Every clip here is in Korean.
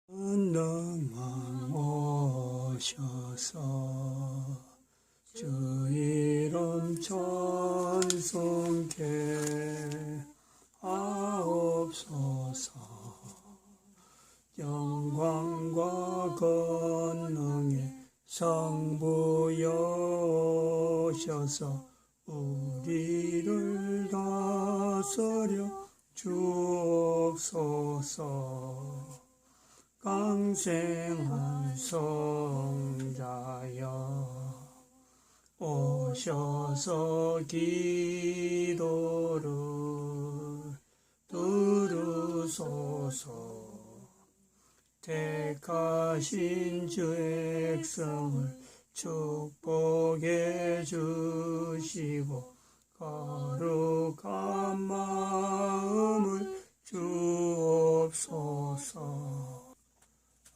권능왕 오셔서 주 이름 찬송케 하옵소서. 영광과 권능의 성부여셔서 우리를 다스려 주옵소서. 강생한 성자여 오셔서 기도를 들으소서. 택하신 주 백성을 축복해 주시고 거룩한 마음을 주옵소서.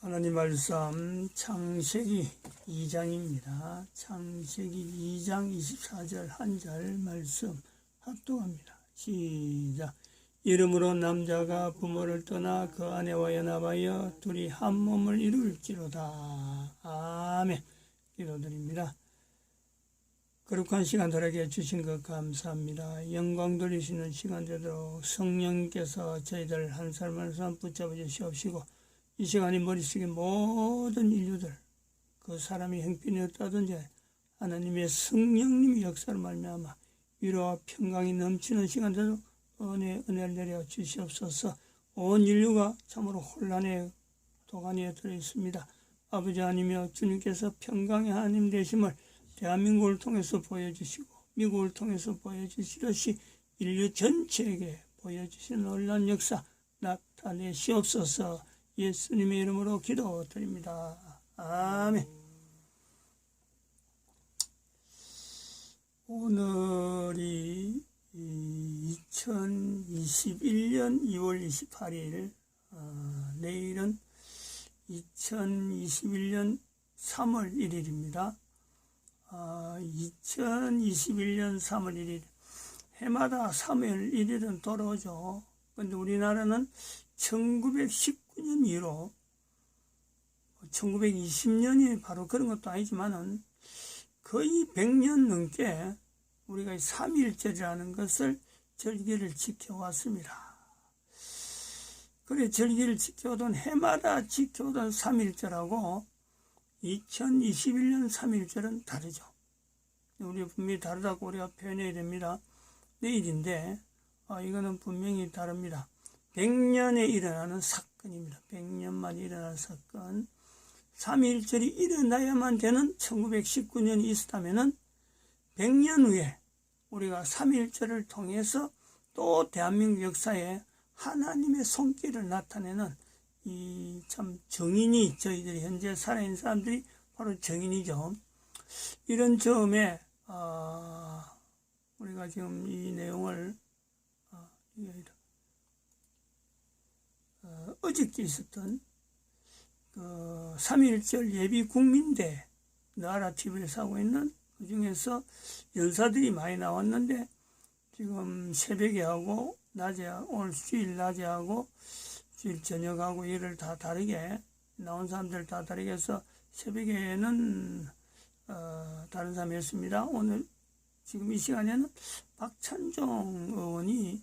하나님 말씀 창세기 2장입니다. 창세기 2장 24절 한 절 말씀 합독합니다. 시작. 이름으로 남자가 부모를 떠나 그 아내와 연합하여 둘이 한 몸을 이룰지로다. 아멘. 기도드립니다. 거룩한 시간 돌아게 주신 것 감사합니다. 영광 돌리시는 시간 되도록 성령께서 저희들 한 사람 한 사람 붙잡아 주시옵시고 이 시간이 머릿속에 모든 인류들 그 사람이 형편이 어떠든지 하나님의 성령님의 역사를 말미암아 위로와 평강이 넘치는 시간 되도록 은혜를 내려 주시옵소서. 온 인류가 참으로 혼란의 도가니에 들어있습니다. 아버지 하나님이여 주님께서 평강의 하나님 되심을 대한민국을 통해서 보여주시고 미국을 통해서 보여주시듯이 인류 전체에게 보여주시는 놀라운 역사 나타내시옵소서. 예수님의 이름으로 기도드립니다. 아멘. 오늘이 2021년 2월 28일, 내일은 2021년 3월 1일입니다. 2021년 3월 1일, 해마다 3월 1일은 돌아오죠. 근데 우리나라는 1919년 이후로 1920년이 바로 그런 것도 아니지만은 거의 100년 넘게 우리가 3.1절이라는 것을 절기를 지켜왔습니다. 그래 절기를 지켜오던 해마다 지켜오던 3.1절하고 2021년 3.1절은 다르죠. 우리 분명히 다르다고 우리가 표현해야 됩니다. 내일인데 이거는 분명히 다릅니다. 100년에 일어나는 사건입니다. 100년 만에 일어나는 사건. 3.1절이 일어나야만 되는 1919년이 있었다면 100년 후에 우리가 3.1절을 통해서 또 대한민국 역사에 하나님의 손길을 나타내는 이 참 정인이 저희들이 현재 살아있는 사람들이 바로 정인이죠. 이런 점에 우리가 지금 이 내용을 어저께 있었던 그 3.1절 예비 국민대 나라 TV에서 하고 있는 그 중에서 연사들이 많이 나왔는데 지금 새벽에 하고 낮에 오늘 수요일 낮에 하고 주일 저녁하고 일을 다 다르게 나온 사람들 다 다르게 해서 새벽에는 다른 사람이 했습니다. 오늘 지금 이 시간에는 박찬종 의원이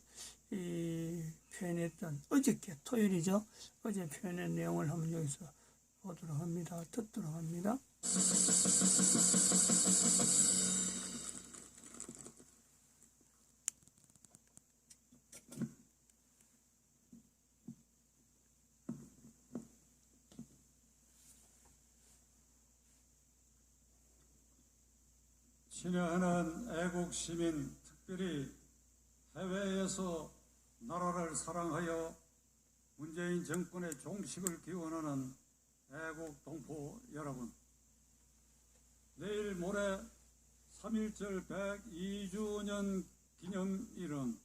표현했던 어저께 토요일이죠. 어제 표현한 내용을 한번 여기서 보도록 합니다. 듣도록 합니다. 친애하는 애국 시민, 특별히 해외에서 나라를 사랑하여 문재인 정권의 종식을 기원하는 애국 동포 여러분, 내일 모레 3.1절 102주년 기념일은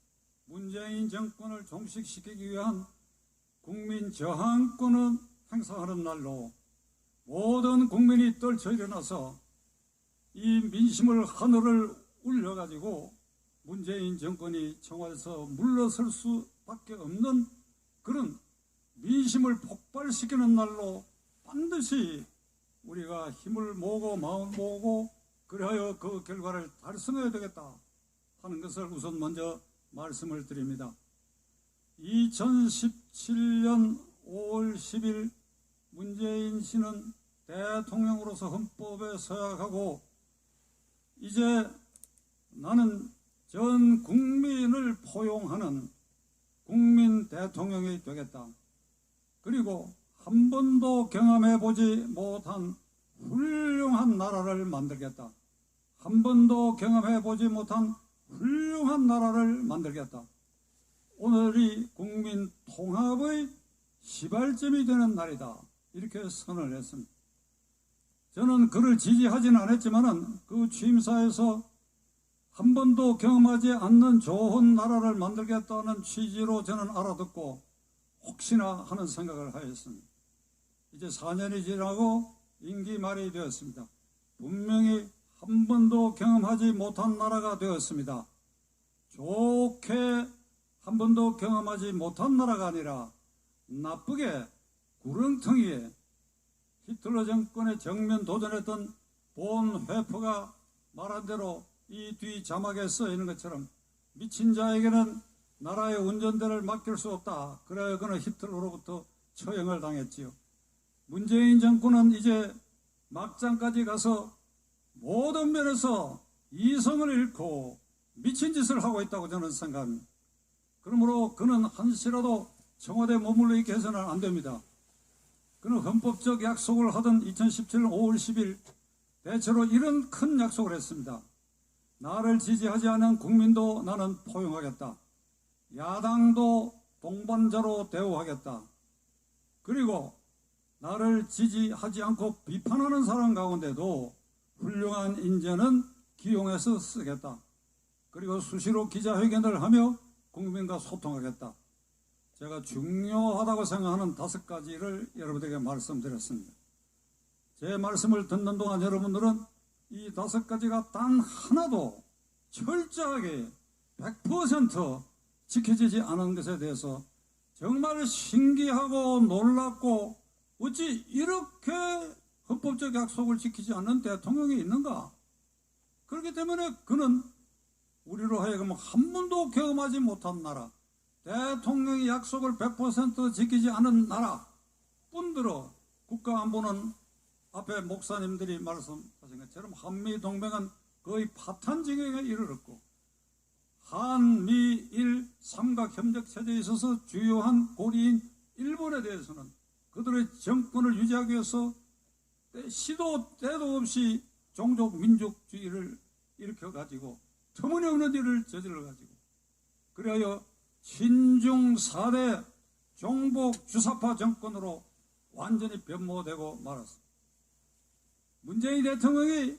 문재인 정권을 종식시키기 위한 국민 저항권을 행사하는 날로 모든 국민이 떨쳐 일어나서 이 민심을 하늘을 울려가지고 문재인 정권이 청와대에서 물러설 수밖에 없는 그런 민심을 폭발시키는 날로 반드시 우리가 힘을 모으고 마음 모으고 그리하여 그 결과를 달성해야 되겠다 하는 것을 우선 먼저 말씀을 드립니다. 2017년 5월 10일 문재인 씨는 대통령으로서 헌법에 서약하고 이제 나는 전 국민을 포용하는 국민 대통령이 되겠다. 그리고 한 번도 경험해보지 못한 훌륭한 나라를 만들겠다. 한 번도 경험해보지 못한 훌륭한 나라를 만들겠다. 오늘이 국민 통합의 시발점이 되는 날이다. 이렇게 선언을 했습니다. 저는 그를 지지하지는 않았지만 그 취임사에서 한 번도 경험하지 않는 좋은 나라를 만들겠다는 취지로 저는 알아듣고 혹시나 하는 생각을 하였습니다. 이제 4년이 지나고 임기 말이 되었습니다. 분명히 한 번도 경험하지 못한 나라가 되었습니다. 좋게 한 번도 경험하지 못한 나라가 아니라 나쁘게 구렁텅이에 히틀러 정권에 정면 도전했던 본 회퍼가 말한 대로 이 뒤 자막에 써 있는 것처럼 미친 자에게는 나라의 운전대를 맡길 수 없다. 그래 그는 히틀러로부터 처형을 당했지요. 문재인 정권은 이제 막장까지 가서 모든 면에서 이성을 잃고 미친 짓을 하고 있다고 저는 생각합니다. 그러므로 그는 한시라도 청와대에 머물러 있게 해서는 안 됩니다. 그는 헌법적 약속을 하던 2017년 5월 10일 대체로 이런 큰 약속을 했습니다. 나를 지지하지 않은 국민도 나는 포용하겠다. 야당도 동반자로 대우하겠다. 그리고 나를 지지하지 않고 비판하는 사람 가운데도 훌륭한 인재는 기용해서 쓰겠다. 그리고 수시로 기자회견을 하며 국민과 소통하겠다. 제가 중요하다고 생각하는 5가지를 여러분에게 말씀드렸습니다. 제 말씀을 듣는 동안 여러분들은 이 5가지가 단 하나도 철저하게 100% 지켜지지 않은 것에 대해서 정말 신기하고 놀랍고 어찌 이렇게 헌법적 약속을 지키지 않는 대통령이 있는가? 그렇기 때문에 그는 우리로 하여금 한 번도 경험하지 못한 나라, 대통령이 약속을 100% 지키지 않은 나라 뿐더러 국가안보는 앞에 목사님들이 말씀하신 것처럼 한미동맹은 거의 파탄 지경에 이르렀고 한미일 삼각협력체제에 있어서 주요한 고리인 일본에 대해서는 그들의 정권을 유지하기 위해서 시도 때도 없이 종족 민족주의를 일으켜가지고 터무니없는 일을 저질러가지고 그리하여 친중 4대 종북 주사파 정권으로 완전히 변모되고 말았습니다. 문재인 대통령이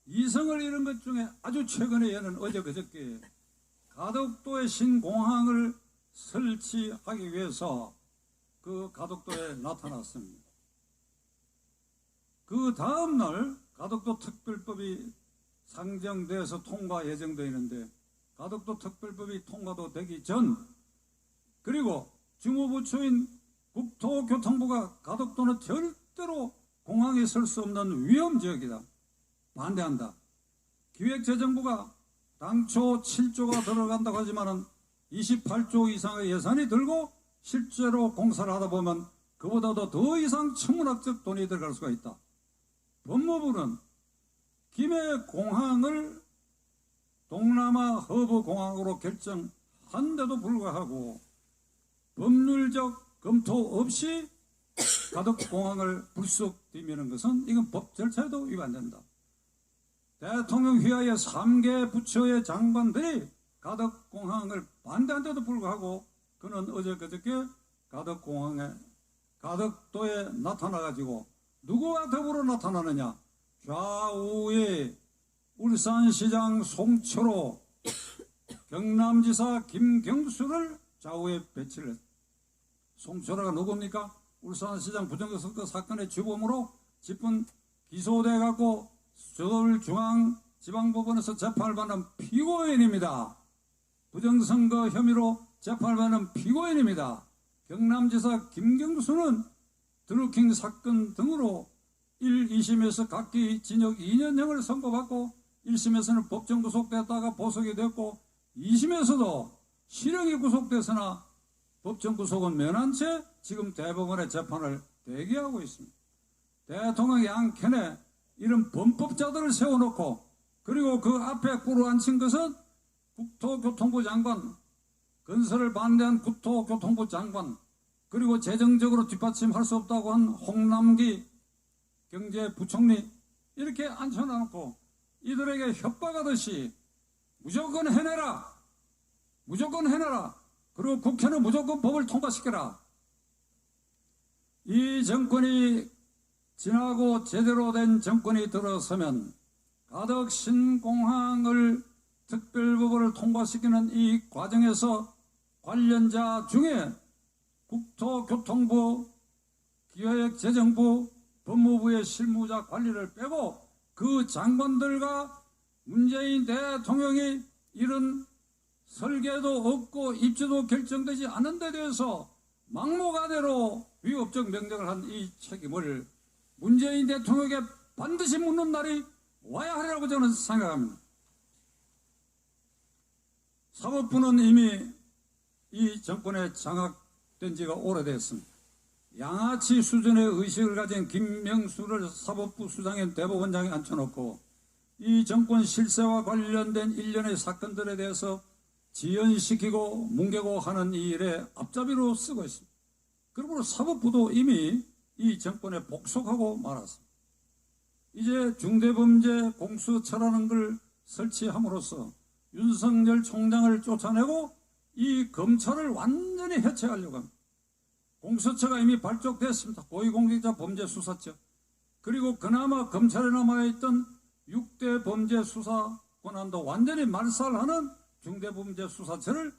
이성을 잃은 것 중에 아주 최근에 얘는 어제 그저께 가덕도의 신공항을 설치하기 위해서 그 가덕도에 나타났습니다. 그 다음날 가덕도 특별법이 상정돼서 통과 예정되어 있는데 가덕도 특별법이 통과도 되기 전 그리고 주무부처인 국토교통부가 가덕도는 절대로 공항에 설 수 없는 위험지역이다. 반대한다. 기획재정부가 당초 7조가 들어간다고 하지만은 28조 이상의 예산이 들고 실제로 공사를 하다 보면 그보다도 더 이상 천문학적 돈이 들어갈 수가 있다. 법무부는 김해공항을 동남아 허브공항으로 결정한데도 불구하고 법률적 검토 없이 가덕공항을 불쑥 들이미는 것은 이건 법 절차에도 위반된다. 대통령 휘하의 3개 부처의 장관들이 가덕공항을 반대한데도 불구하고 그는 어제 그저께 가덕도에 나타나가지고 누구와 더불어 나타나느냐? 좌우에 울산시장 송철호, 경남지사 김경수를 좌우에 배치를 했습니다. 송철호가 누굽니까? 울산시장 부정선거 사건의 주범으로 집권 기소돼갖고 서울중앙지방법원에서 재판을 받는 피고인입니다. 부정선거 혐의로 재판을 받는 피고인입니다. 경남지사 김경수는 드루킹 사건 등으로 1, 2심에서 각기 징역 2년형을 선고받고 1심에서는 법정 구속됐다가 보석이 됐고 2심에서도 실형이 구속돼서나 법정 구속은 면한 채 지금 대법원의 재판을 대기하고 있습니다. 대통령 양켠에 이런 범법자들을 세워놓고 그리고 그 앞에 꿇어앉힌 것은 국토교통부 장관, 건설을 반대한 국토교통부 장관, 그리고 재정적으로 뒷받침할 수 없다고 한 홍남기 경제부총리 이렇게 앉혀놓고 이들에게 협박하듯이 무조건 해내라, 무조건 해내라, 그리고 국회는 무조건 법을 통과시켜라. 이 정권이 지나고 제대로 된 정권이 들어서면 가덕 신공항을 특별법을 통과시키는 이 과정에서 관련자 중에 국토교통부, 기획재정부, 법무부의 실무자 관리를 빼고 그 장관들과 문재인 대통령이 이런 설계도 없고 입지도 결정되지 않은 데 대해서 막무가내로 위법적 명령을 한 이 책임을 문재인 대통령에게 반드시 묻는 날이 와야 하리라고 저는 생각합니다. 사법부는 이미 이 정권에 장악된 지가 오래됐습니다. 양아치 수준의 의식을 가진 김명수를 사법부 수장인 대법원장에 앉혀놓고 이 정권 실세와 관련된 일련의 사건들에 대해서 지연시키고 뭉개고 하는 이 일에 앞잡이로 쓰고 있습니다. 그러므로 사법부도 이미 이 정권에 복속하고 말았습니다. 이제 중대범죄 공수처라는 걸 설치함으로써 윤석열 총장을 쫓아내고 이 검찰을 완전히 해체하려고 합니다. 공수처가 이미 발족됐습니다. 고위공직자 범죄수사처. 그리고 그나마 검찰에 남아있던 6대 범죄수사 권한도 완전히 말살하는 중대범죄수사처를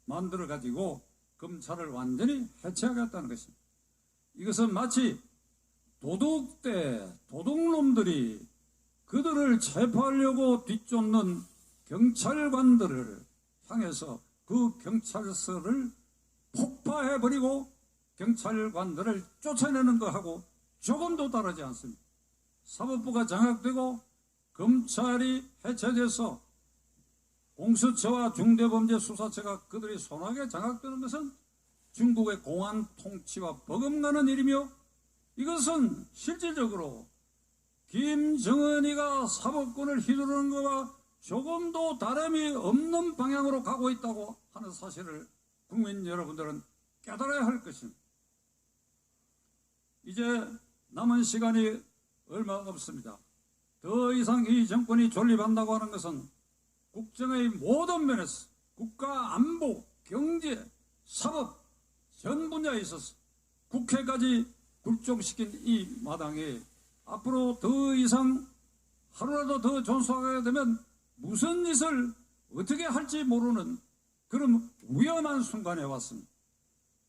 만들어가지고 검찰을 완전히 해체하겠다는 것입니다. 이것은 마치 도둑대, 도둑놈들이 그들을 체포하려고 뒤쫓는 경찰관들을 향해서 그 경찰서를 폭파해버리고 경찰관들을 쫓아내는 것하고 조금도 다르지 않습니다. 사법부가 장악되고 검찰이 해체돼서 공수처와 중대범죄수사처가 그들이 손아귀에 장악되는 것은 중국의 공안 통치와 버금가는 일이며 이것은 실질적으로 김정은이가 사법권을 휘두르는 것과 조금도 다름이 없는 방향으로 가고 있다고 하는 사실을 국민 여러분들은 깨달아야 할 것입니다. 이제 남은 시간이 얼마 없습니다. 더 이상 이 정권이 존립한다고 하는 것은 국정의 모든 면에서 국가 안보, 경제, 사법 전 분야에 있어서 국회까지 굴종시킨 이 마당에 앞으로 더 이상 하루라도 더 존속하게 되면 무슨 짓을 어떻게 할지 모르는 그런 위험한 순간에 왔습니다.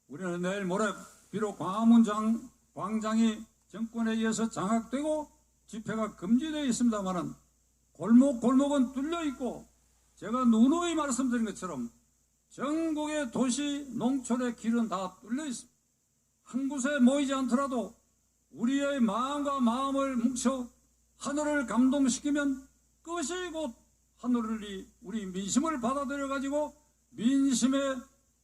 우리는 내일 모레 비록 광화문 광장이 정권에 의해서 장악되고 집회가 금지되어 있습니다만은 골목골목은 뚫려 있고 제가 누누이 말씀드린 것처럼 전국의 도시, 농촌의 길은 다 뚫려 있습니다. 한 곳에 모이지 않더라도 우리의 마음과 마음을 뭉쳐 하늘을 감동시키면 그것이 곧 하늘이 우리 민심을 받아들여 가지고 민심의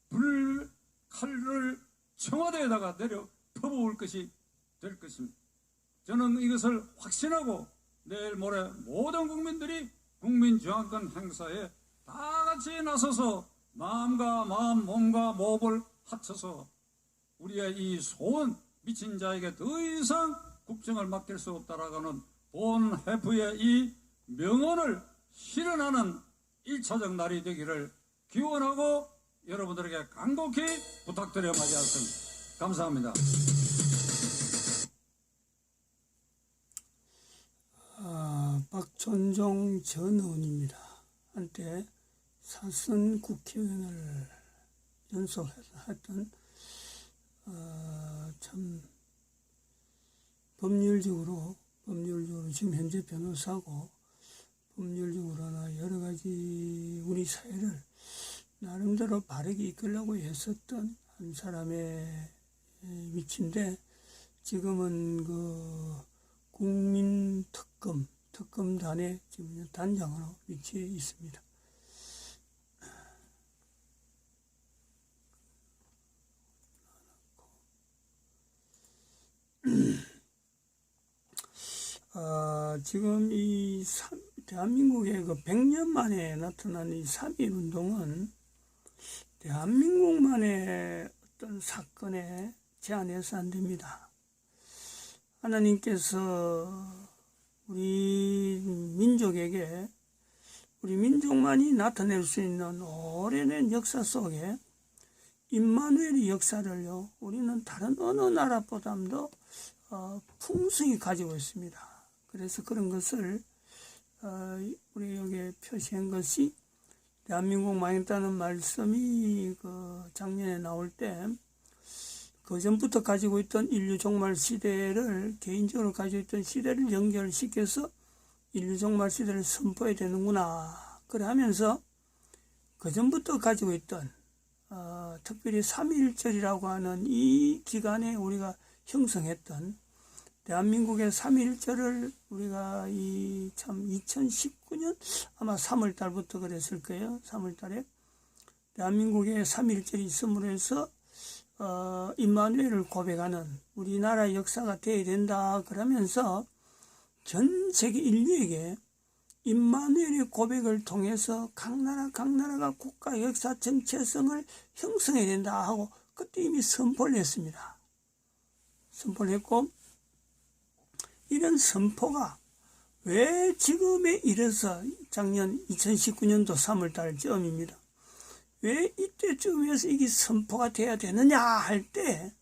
불칼을 청와대에다가 내려 퍼부을 것이 될 것입니다. 저는 이것을 확신하고 내일 모레 모든 국민들이 국민주권권 행사에 다 같이 나서서 마음과 마음, 몸과 몸을 합쳐서 우리의 이 소원 미친 자에게 더 이상 국정을 맡길 수 없다라고는 본 해프의 이 명언을 실현하는 1차적 날이 되기를 기원하고 여러분들에게 간곡히 부탁드려 마치겠습니다. 감사합니다. 박천종 전 의원입니다. 한때 사선 국회의원을 연속했던 참 법률적으로 지금 현재 변호사고 법률적으로나 여러 가지 우리 사회를 나름대로 바르게 이끌려고 했었던 한 사람의 위치인데, 지금은 그 국민특검단의 지금 단장으로 위치해 있습니다. 지금 대한민국의 그 100년 만에 나타난 이 3.1 운동은 대한민국만의 어떤 사건에 제한해서 안 됩니다. 하나님께서 우리 민족에게, 우리 민족만이 나타낼 수 있는 오래된 역사 속에 임마누엘의 역사를요, 우리는 다른 어느 나라보다도 풍성히 가지고 있습니다. 그래서 그런 것을 우리 여기에 표시한 것이, 대한민국 망했다는 말씀이 그 작년에 나올 때 그 전부터 가지고 있던 인류 종말 시대를, 개인적으로 가지고 있던 시대를 연결시켜서 인류 종말 시대를 선포해야 되는구나, 그래 하면서 그 전부터 가지고 있던 특별히 3.1절이라고 하는 이 기간에 우리가 형성했던 대한민국의 3.1절을 우리가 이 참 2019년 아마 3월 달부터 그랬을 거예요. 3월 달에 대한민국의 3.1절이 있음으로 해서 임마누엘을 고백하는 우리나라 역사가 되어야 된다, 그러면서 전 세계 인류에게 임마누엘의 고백을 통해서 각 나라가 국가 역사 정체성을 형성해야 된다 하고 그때 이미 선포를 했습니다. 선포를 했고, 이런 선포가 왜 지금에 이래서 작년 2019년도 3월달 쯤입니다. 왜 이때쯤에서 이게 선포가 돼야 되느냐 할 때,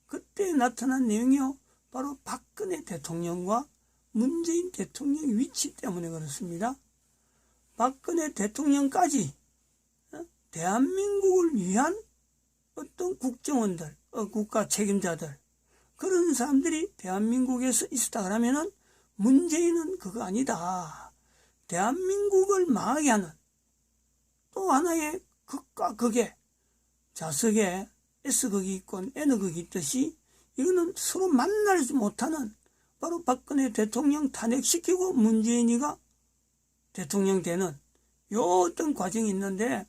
그때 나타난 내용이요, 바로 박근혜 대통령과 문재인 대통령의 위치 때문에 그렇습니다. 박근혜 대통령까지 대한민국을 위한 어떤 국정원들, 국가 책임자들, 그런 사람들이 대한민국에서 있었다 그러면은 문재인은 그거 아니다. 대한민국을 망하게 하는 또 하나의 극과 극의 자석에 S극이 있고 N극이 있듯이, 이거는 서로 만나지 못하는, 바로 박근혜 대통령 탄핵시키고 문재인이가 대통령 되는 요 어떤 과정이 있는데,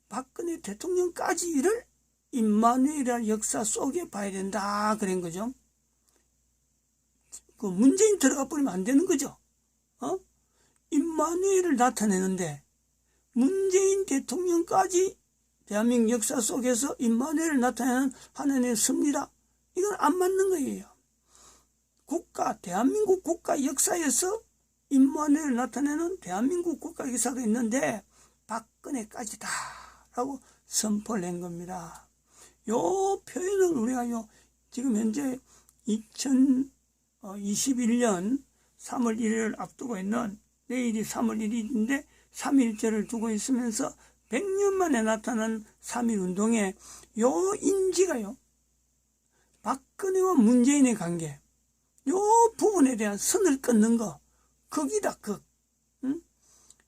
박근혜 대통령까지를 임마누엘이라는 역사 속에 봐야 된다 그런 거죠. 그 문재인 들어가 버리면 안 되는 거죠. 임마누엘을 나타내는데 문재인 대통령까지 대한민국 역사 속에서 임마누엘을 나타내는 하나님의 섭리다, 이건 안 맞는 거예요. 대한민국 국가 역사에서 임마누엘을 나타내는 대한민국 국가 역사가 있는데 박근혜까지다 라고 선포를 한 겁니다. 요 표현을 우리가 지금 현재 2021년 3월 1일을 앞두고 있는, 내일이 3월 1일인데 3.1절을 두고 있으면서 100년 만에 나타난 3.1 운동의 요 인지가요, 박근혜와 문재인의 관계, 요 부분에 대한 선을 끊는 거, 극이다, 극.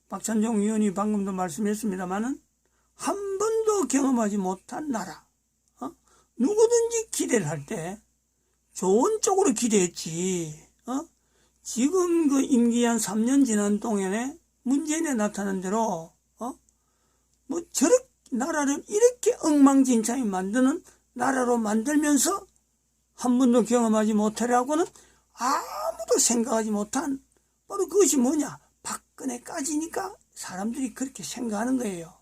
박찬종 의원이 방금도 말씀했습니다마는 한 번도 경험하지 못한 나라, 누구든지 기대를 할 때 좋은 쪽으로 기대했지. 지금 그 임기 한 3년 지난 동안에 문재인에 나타난 대로 뭐 저렇게 나라를 이렇게 엉망진창이 만드는 나라로 만들면서 한 번도 경험하지 못하려고는 아무도 생각하지 못한, 바로 그것이 뭐냐, 박근혜까지니까 사람들이 그렇게 생각하는 거예요.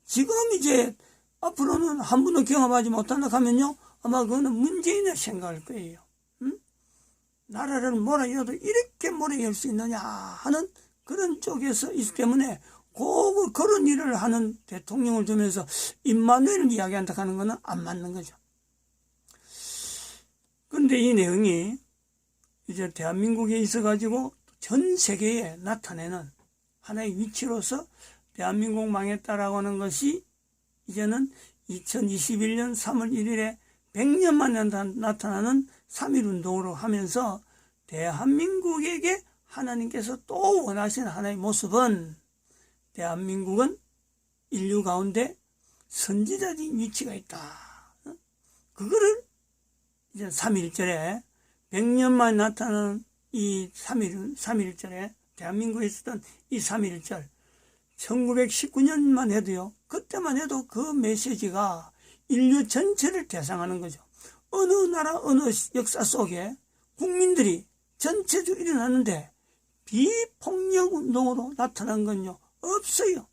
지금 이제 앞으로는 한 번도 경험하지 못한다 하면요, 아마 그거는 문재인을 생각할 거예요. 나라를 몰아여도 이렇게 몰아열 수 있느냐 하는 그런 쪽에서 있기 때문에 그런 일을 하는 대통령을 두면서 임마누엘을 이야기한다 하는 것은 안 맞는 거죠. 그런데 이 내용이 이제 대한민국에 있어가지고 전 세계에 나타내는 하나의 위치로서 대한민국 망했다라고 하는 것이 이제는 2021년 3월 1일에 100년 만에 나타나는 3.1 운동으로 하면서 대한민국에게 하나님께서 또 원하시는 하나의 모습은, 대한민국은 인류 가운데 선지자적인 위치가 있다. 그거를 이제 3.1절에 100년 만에 나타나는 이 3.1절에 대한민국에 있었던 이 3.1절 1919년만 해도요, 그때만 해도 그 메시지가 인류 전체를 대상하는 거죠. 어느 나라 어느 역사 속에 국민들이 전체적으로 일어나는데 비폭력 운동으로 나타난 건요 없어요.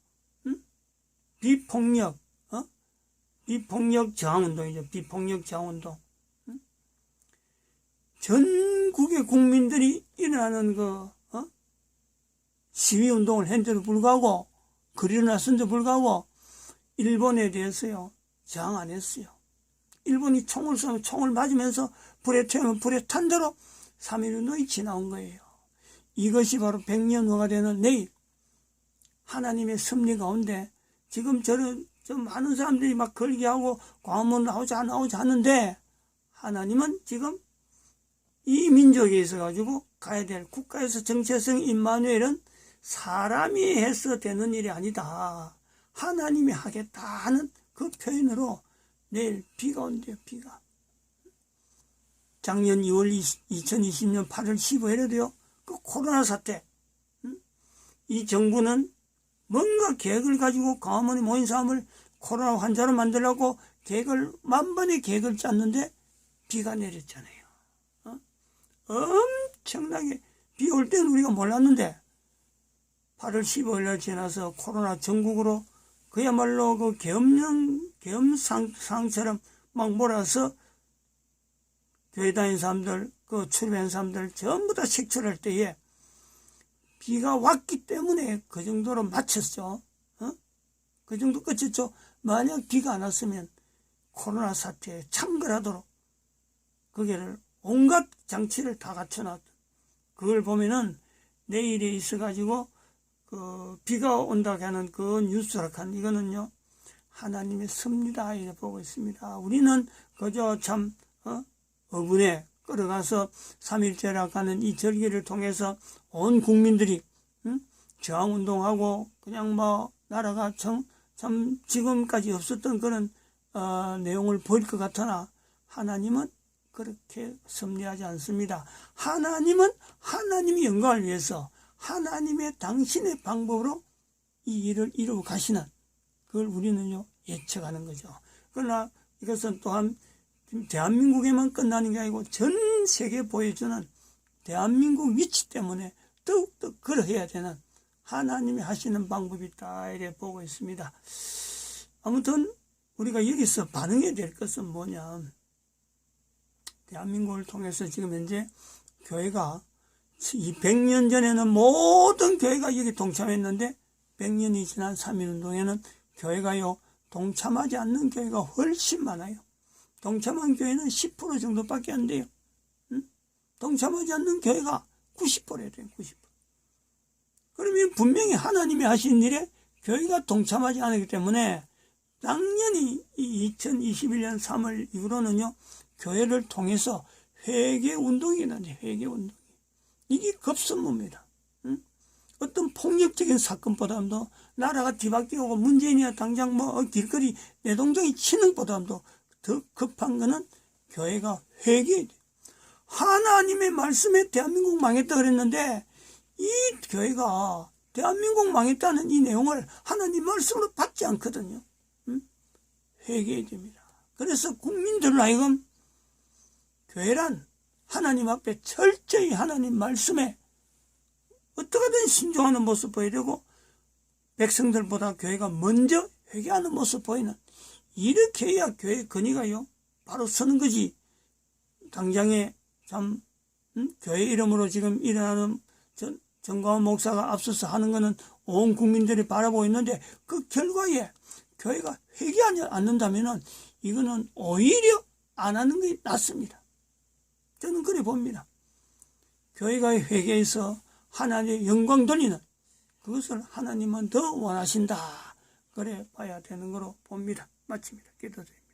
비폭력 저항운동이죠. 비폭력 저항운동. 전국의 국민들이 일어나는 시위운동을 했는데도 불구하고, 거리로 나선데도 불구하고, 일본에 대해서요, 저항 안 했어요. 일본이 총을 쏘면 총을 맞으면서 불에 태우면 불에 탄 대로 3.1운동이 지나온 거예요. 이것이 바로 100년 후가 되는 내일, 하나님의 섭리 가운데, 지금 좀 많은 사람들이 막 걸기하고, 광화문 나오자 하는데, 하나님은 지금 이 민족에 있어가지고 가야 될 국가에서 정체성 임마누엘은 사람이 해서 되는 일이 아니다. 하나님이 하겠다 하는 그 표현으로 내일 비가 온대요. 비가. 작년 2월 2020년 8월 15일에도요. 그 코로나 사태. 이 정부는 뭔가 계획을 가지고 광화문에 모인 사람을 코로나 환자로 만들려고 만번의 계획을 짰는데 비가 내렸잖아요. 엄청나게 비 올 때는 우리가 몰랐는데 8월 15일날 지나서 코로나 전국으로 그야말로 그 계엄상처럼 막 몰아서 교회 다니는 사람들, 그 출입한 사람들 전부 다 식출할 때에 비가 왔기 때문에 그 정도로 맞췄죠. 그 정도 끝이죠. 만약 비가 안 왔으면 코로나 사태에 참걸하도록 거기를 온갖 장치를 다 갖춰놨던, 그걸 보면은 내일에 있어가지고 그 비가 온다고 하는 그 뉴스락한 이거는요 하나님의 섭리다 이렇게 보고 있습니다. 우리는 그저 참 어분에 끌어가서 3.1절이라고 하는 이 절기를 통해서 온 국민들이 저항운동하고 그냥 나라가 참 지금까지 없었던 그런 내용을 보일 것 같으나 하나님은 그렇게 섭리하지 않습니다. 하나님은 하나님의 영광을 위해서 하나님의 당신의 방법으로 이 일을 이루어 가시는, 그걸 우리는요 예측하는 거죠. 그러나 이것은 또한 대한민국에만 끝나는 게 아니고 전 세계에 보여주는 대한민국 위치 때문에 더욱더 그러해야 되는 하나님이 하시는 방법이 있다 이렇게 보고 있습니다. 아무튼 우리가 여기서 반응해야 될 것은 뭐냐, 대한민국을 통해서 지금 현재 교회가 100년 전에는 모든 교회가 여기 동참했는데 100년이 지난 3.1운동에는 교회가요 동참하지 않는 교회가 훨씬 많아요. 동참한 교회는 10% 정도밖에 안 돼요. 동참하지 않는 교회가 90%야 돼요. 90%. 그러면 분명히 하나님이 하신 일에 교회가 동참하지 않기 때문에 당연히 이 2021년 3월 이후로는요 교회를 통해서 회개운동이 일어나죠. 회개운동이. 이게 급선무입니다. 어떤 폭력적인 사건보다도 나라가 뒤바뀌고 문재인이야 당장 길거리 내동댕이 치는 보다도 더 급한 거는 교회가 회개해야 돼요. 하나님의 말씀에 대한민국 망했다 그랬는데 이 교회가 대한민국 망했다는 이 내용을 하나님 말씀으로 받지 않거든요. 회개해야 됩니다. 그래서 국민들로 하여금 교회란 하나님 앞에 철저히 하나님 말씀에 어떻게든 신중하는 모습 보이려고 백성들보다 교회가 먼저 회개하는 모습 보이는, 이렇게 해야 교회의 근위가요 바로 서는 거지. 당장에 참 교회 이름으로 지금 일어나는 정광훈 목사가 앞서서 하는 거는 온 국민들이 바라보고 있는데 그 결과에 교회가 회개하지 않는다면은 이거는 오히려 안 하는 게 낫습니다. 저는 그래 봅니다. 교회가 회개해서 하나님의 영광 돌리는 그것을 하나님은 더 원하신다. 그래 봐야 되는 거로 봅니다. 마칩니다. 기도드립니다.